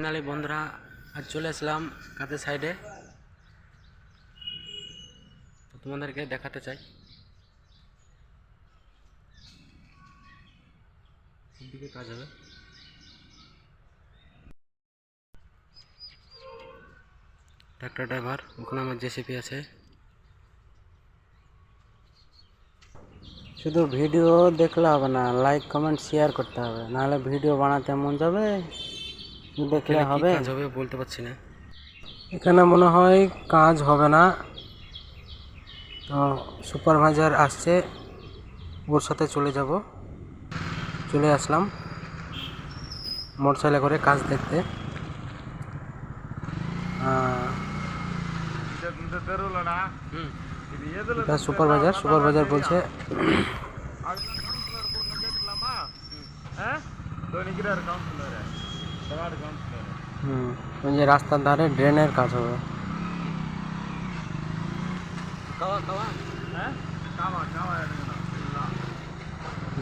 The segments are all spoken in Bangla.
ফাইনালি বন্ধুরা আজ চলে আসলাম কাজের সাইডে। তো তোমাদেরকে দেখাতে চাই দিকে কাজ হবে। ট্রাক্টর ড্রাইভার, ওখানে আমার জেসিপি আছে। শুধু ভিডিও দেখলে হবে না, লাইক কমেন্ট শেয়ার করতে হবে, নাহলে ভিডিও বানাতে মন যাবে, দেখলে হবে। কাজ হবে বলতে পারছি না, এখানে মনে হয় কাজ হবে না। তো সুপারভাইজার আসছে, ওর সাথে চলে আসলাম মোটরসাইকেলে করে কাজ দেখতে। সুপারভাইজার বলছে ওই যে রাস্তার ধারে ড্রেনের কাজ হবে।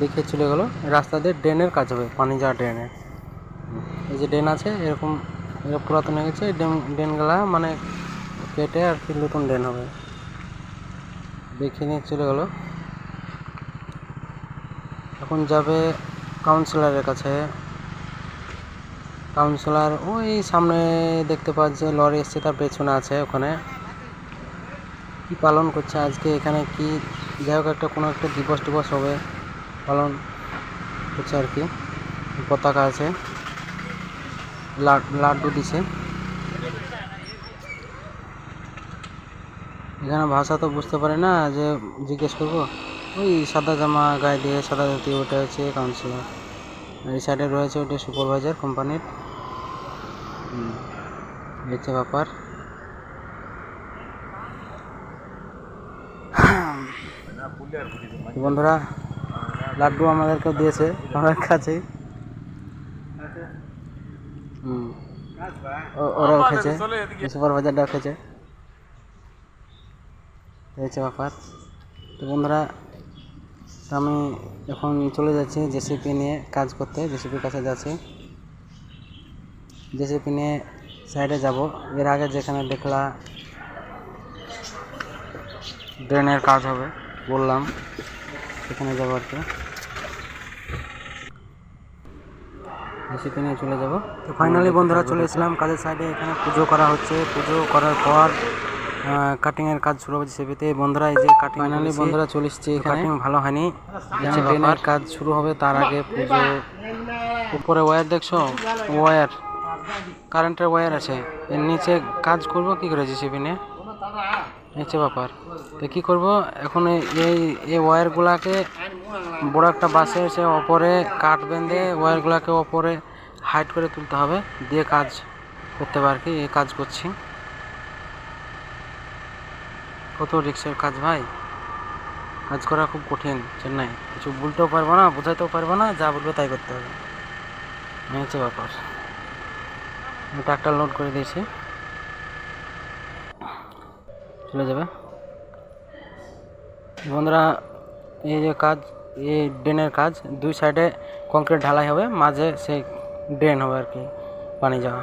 দেখে চলে গেল, রাস্তা দিয়ে ড্রেনের কাজ হবে, পানি যাওয়া ড্রেনের। এই যে ড্রেন আছে, এরকম পুরাতন হয়ে গেছে, ড্রেনগুলা মানে কেটে আর কি নতুন ড্রেন হবে। দেখে নিয়ে চলে গেল। এখন যাবে কাউন্সিলরের কাছে। কাউন্সিলর ওই সামনে দেখতে পাচ্ছে, লরি এসছে, তার পেছনে আছে। ওখানে কি পালন করছে আজকে, এখানে কি যাই হোক একটা কোনো একটা দিবস হবে, পালন করছে আর কি। পতাকা আছে, লাড্ডু দিছে। এখানে ভাষা তো বুঝতে পারে না, যে জিজ্ঞেস করবো। ওই সাদা জামা গায়ে দিয়ে, সাদা ধুতি, ওটা হচ্ছে কাউন্সিলর। এই সাইডে রয়েছে ওটা সুপারভাইজার কোম্পানির। হচ্ছে ব্যাপার। বন্ধুরা লাড্ডু আমাদেরকে দিয়েছে, আমার কাছে। ওরাও খেয়েছে, সুপারভাইজারটাও খেয়েছে। হয়েছে ব্যাপার। তো বন্ধুরা আমি এখন চলে যাচ্ছি জেসিপি নিয়ে কাজ করতে। জেসিপির কাছে যাচ্ছি, জেসিপি নিয়ে সাইডে যাব। এর আগে যেখানে দেখলা ড্রেনের কাজ হবে বললাম, সেখানে যাবো আর কি। জেসিপি নিয়ে চলে যাব। তো ফাইনালি বন্ধুরা চলে এসলাম কাজের সাইডে। এখানে পুজো করা হচ্ছে, পুজো করার পর কাটিংয়ের কাজ শুরু হবে জেসিপিতে। বন্ধুরা এই যে কাটিং, ফাইনালি বন্ধুরা চলে এসছে। কাটিং ভালো হয়নি, ড্রেনের কাজ শুরু হবে তার আগে পুজো। উপরে ওয়্যার দেখছো, ওয়্যার কারেন্টের ওয়্যার আছে, এর নিচে কাজ করব কি করে জেসিপি নিয়ে, হচ্ছে ব্যাপার। তো কী করবো এখন, এই ওয়্যারগুলাকে বড় একটা বাসে এসে ওপরে কাঠ বেঁধে ওয়্যারগুলাকে ওপরে হাইট করে তুলতে হবে, দিয়ে কাজ করতে হবে আর কি। এই কাজ করছি। কত রিক্সের কাজ ভাই, কাজ করা খুব কঠিন। চেন্নাই কিছু বলতেও পারবো না, বোঝাতেও পারবো না, যা বলবো তাই করতে হবে, হচ্ছে ব্যাপার। ট্রাক্টর লোড করে দিয়েছি, চলে যাবে। বন্ধুরা এই যে কাজ, এই ড্রেনের কাজ, দুই সাইডে কংক্রিট ঢালাই হবে, মাঝে সেই ড্রেন হবে আর কি, পানি যাওয়া।